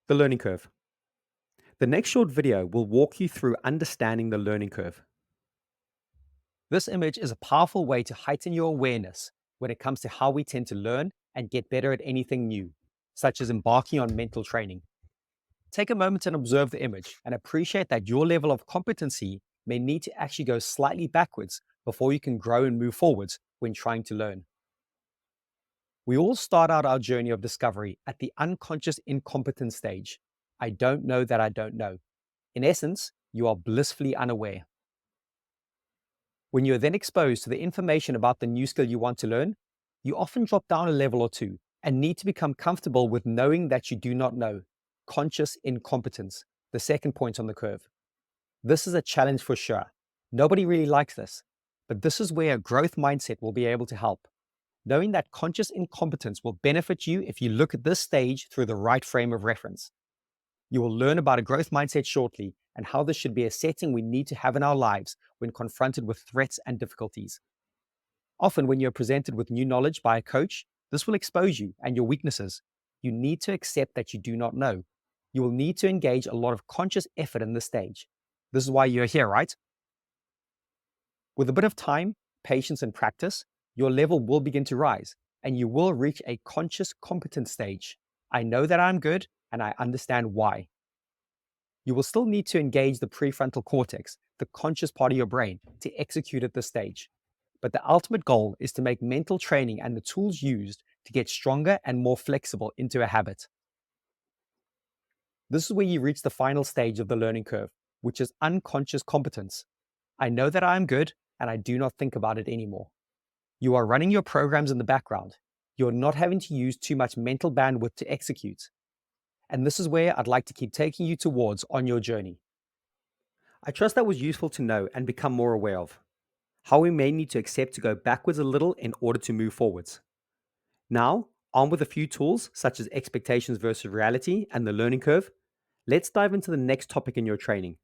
The learning curve. The next short video will walk you through understanding the learning curve. This image is a powerful way to heighten your awareness when it comes to how we tend to learn and get better at anything new, such as embarking on mental training. Take a moment and observe the image and appreciate that your level of competency may need to actually go slightly backwards before you can grow and move forwards when trying to learn. We all start out our journey of discovery at the unconscious incompetence stage. I don't know that I don't know. In essence, you are blissfully unaware. When you're then exposed to the information about the new skill you want to learn, you often drop down a level or two and need to become comfortable with knowing that you do not know. Conscious incompetence, the second point on the curve. This is a challenge for sure. Nobody really likes this, but this is where a growth mindset will be able to help. Knowing that conscious incompetence will benefit you if you look at this stage through the right frame of reference. You will learn about a growth mindset shortly and how this should be a setting we need to have in our lives when confronted with threats and difficulties. Often, when you're presented with new knowledge by a coach, this will expose you and your weaknesses. You need to accept that you do not know. You will need to engage a lot of conscious effort in this stage. This is why you're here, right? With a bit of time, patience, and practice, your level will begin to rise and you will reach a conscious competence stage. I know that I'm good and I understand why. You will still need to engage the prefrontal cortex, the conscious part of your brain, to execute at this stage. But the ultimate goal is to make mental training and the tools used to get stronger and more flexible into a habit. This is where you reach the final stage of the learning curve, which is unconscious competence. I know that I am good and I do not think about it anymore. You are running your programs in the background. You're not having to use too much mental bandwidth to execute. And this is where I'd like to keep taking you towards on your journey. I trust that was useful to know and become more aware of. How we may need to accept to go backwards a little in order to move forwards. Now, armed with a few tools such as expectations versus reality and the learning curve, let's dive into the next topic in your training,